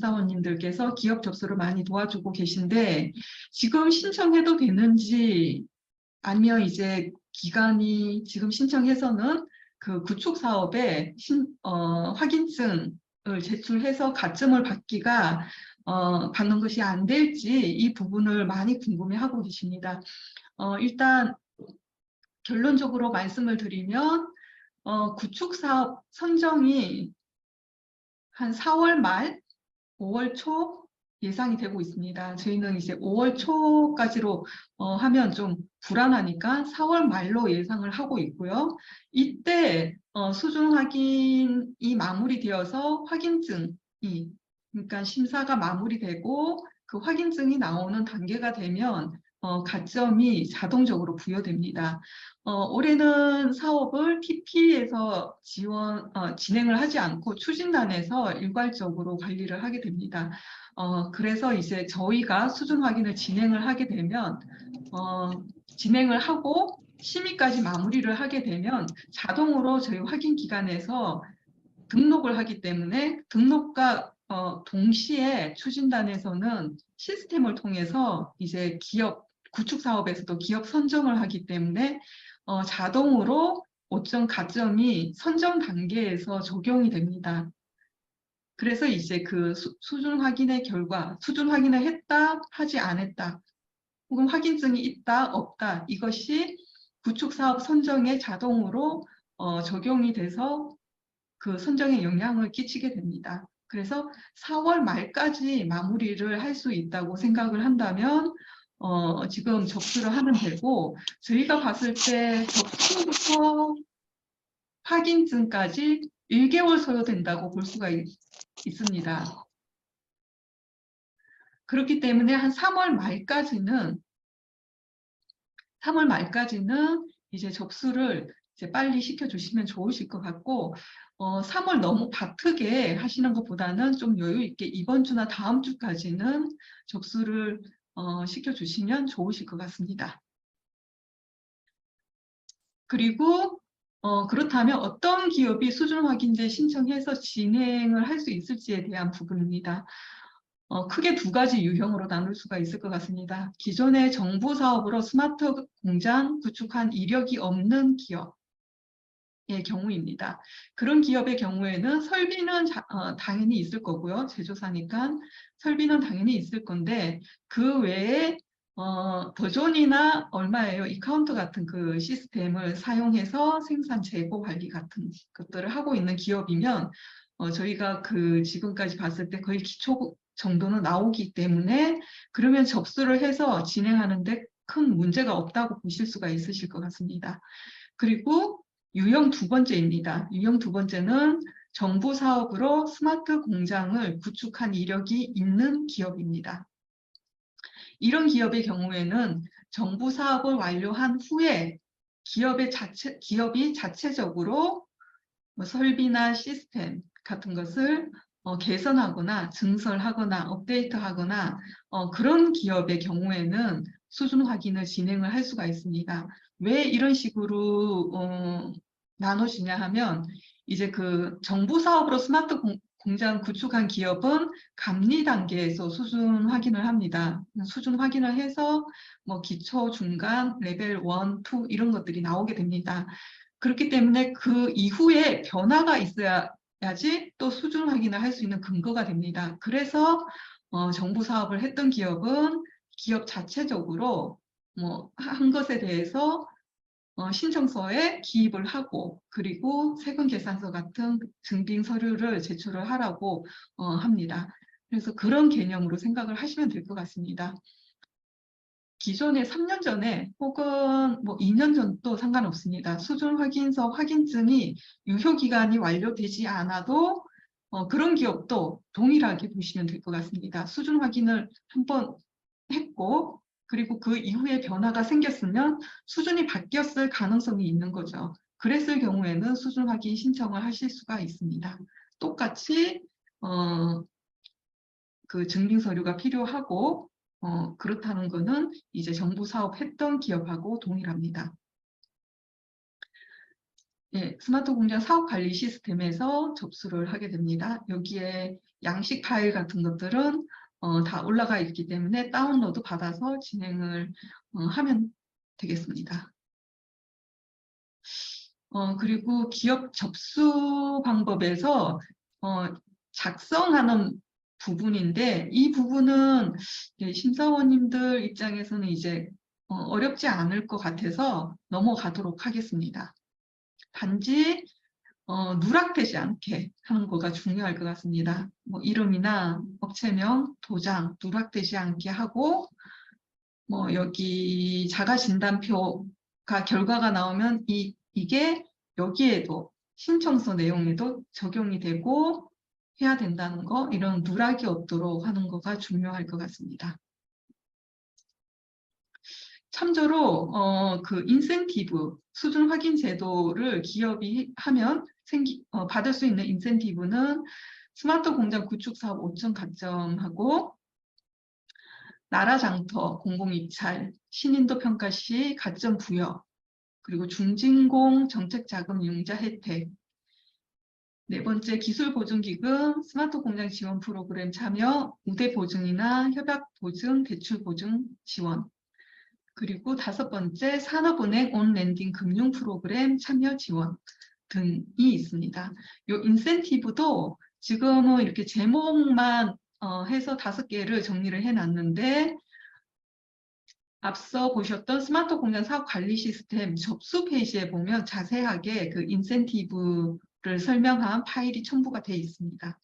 심사원님들께서 기업 접수를 많이 도와주고 계신데 지금 신청해도 되는지 아니면 이제 기간이 지금 신청해서는 그 구축 사업에 확인증을 제출해서 가점을 받는 것이 안 될지 이 부분을 많이 궁금해하고 계십니다. 일단 결론적으로 말씀을 드리면 구축 사업 선정이 한 4월 말, 5월 초 예상이 되고 있습니다. 저희는 이제 5월 초까지로 하면 좀 불안하니까 4월 말로 예상을 하고 있고요. 이때 수준 확인이 마무리되어서 그러니까 심사가 마무리되고 그 확인증이 나오는 단계가 되면 가점이 자동적으로 부여됩니다. 올해는 사업을 TP에서 진행을 하지 않고 추진단에서 일괄적으로 관리를 하게 됩니다. 그래서 이제 저희가 수준 확인을 진행을 하게 되면 진행을 하고 심의까지 마무리를 하게 되면 자동으로 저희 확인 기관에서 등록을 하기 때문에 등록과 동시에 추진단에서는 시스템을 통해서 이제 구축 사업에서도 기업 선정을 하기 때문에 자동으로 5점 가점이 선정 단계에서 적용이 됩니다. 그래서 이제 그 수준 확인의 결과, 수준 확인을 했다, 하지 않았다, 혹은 확인증이 있다, 없다, 이것이 구축 사업 선정에 자동으로 적용이 돼서 그 선정에 영향을 끼치게 됩니다. 그래서 4월 말까지 마무리를 할 수 있다고 생각을 한다면 지금 접수를 하면 되고, 저희가 봤을 때 접수부터 확인증까지 1개월 소요된다고 볼 수가 있습니다. 그렇기 때문에 한 3월 말까지는 이제 접수를 이제 빨리 시켜주시면 좋으실 것 같고, 3월 너무 바쁘게 하시는 것보다는 좀 여유 있게 이번 주나 다음 주까지는 접수를 시켜주시면 좋으실 것 같습니다. 그리고 그렇다면 어떤 기업이 수준 확인제 신청해서 진행을 할 수 있을지에 대한 부분입니다. 크게 두 가지 유형으로 나눌 수가 있을 것 같습니다. 기존의 정부 사업으로 스마트 공장 구축한 이력이 없는 기업의 경우입니다. 그런 기업의 경우에는 설비는 당연히 있을 거고요. 제조사니까 설비는 당연히 있을 건데 그 외에 버전이나 얼마예요? 이카운트 같은 그 시스템을 사용해서 생산 재고 관리 같은 것들을 하고 있는 기업이면 저희가 그 지금까지 봤을 때 거의 기초 정도는 나오기 때문에 그러면 접수를 해서 진행하는데 큰 문제가 없다고 보실 수가 있으실 것 같습니다. 그리고 유형 두 번째입니다. 유형 두 번째는 정부 사업으로 스마트 공장을 구축한 이력이 있는 기업입니다. 이런 기업의 경우에는 정부 사업을 완료한 후에 기업이 자체적으로 설비나 시스템 같은 것을 개선하거나 증설하거나 업데이트하거나 그런 기업의 경우에는 수준 확인을 진행을 할 수가 있습니다. 왜 이런 식으로 나눠지냐 하면 이제 그 정부 사업으로 스마트 공장 구축한 기업은 감리 단계에서 수준 확인을 합니다. 수준 확인을 해서 뭐 기초, 중간, 레벨 1, 2 이런 것들이 나오게 됩니다. 그렇기 때문에 그 이후에 변화가 있어야지 또 수준 확인을 할 수 있는 근거가 됩니다. 그래서 정부 사업을 했던 기업은 기업 자체적으로 뭐 한 것에 대해서 신청서에 기입을 하고 그리고 세금 계산서 같은 증빙 서류를 제출을 하라고 합니다. 그래서 그런 개념으로 생각을 하시면 될 것 같습니다. 기존에 3년 전에 혹은 뭐 2년 전도 상관없습니다. 수준 확인서 확인증이 유효기간이 완료되지 않아도 그런 기업도 동일하게 보시면 될 것 같습니다. 수준 확인을 한번 했고 그리고 그 이후에 변화가 생겼으면 수준이 바뀌었을 가능성이 있는 거죠. 그랬을 경우에는 수준 확인 신청을 하실 수가 있습니다. 똑같이 그 증빙 서류가 필요하고 그렇다는 거는 이제 정부 사업 했던 기업하고 동일합니다. 예, 스마트 공장 사업 관리 시스템에서 접수를 하게 됩니다. 여기에 양식 파일 같은 것들은 다 올라가 있기 때문에 다운로드 받아서 진행을 하면 되겠습니다. 그리고 기업 접수 방법에서 작성하는 부분인데 이 부분은 심사원님들 입장에서는 이제 어렵지 않을 것 같아서 넘어가도록 하겠습니다. 단지 누락되지 않게 하는 거가 중요할 것 같습니다. 뭐 이름이나 업체명, 도장 누락되지 않게 하고 뭐 여기 자가진단표가 결과가 나오면 이게 여기에도 신청서 내용에도 적용이 되고 해야 된다는 거, 이런 누락이 없도록 하는 거가 중요할 것 같습니다. 참조로 그 인센티브, 수준 확인 제도를 기업이 하면 받을 수 있는 인센티브는 스마트 공장 구축 사업 5점 가점하고 나라장터 공공입찰, 신인도 평가 시 가점 부여, 그리고 중진공 정책자금 융자 혜택, 네 번째 기술보증기금 스마트 공장 지원 프로그램 참여, 우대 보증이나 협약 보증, 대출 보증 지원, 그리고 다섯 번째 산업은행 온랜딩 금융 프로그램 참여 지원 등이 있습니다. 이 인센티브도 지금은 이렇게 제목만 해서 5개를 정리를 해놨는데 앞서 보셨던 스마트 공장 사업 관리 시스템 접수 페이지에 보면 자세하게 그 인센티브를 설명한 파일이 첨부가 되어 있습니다.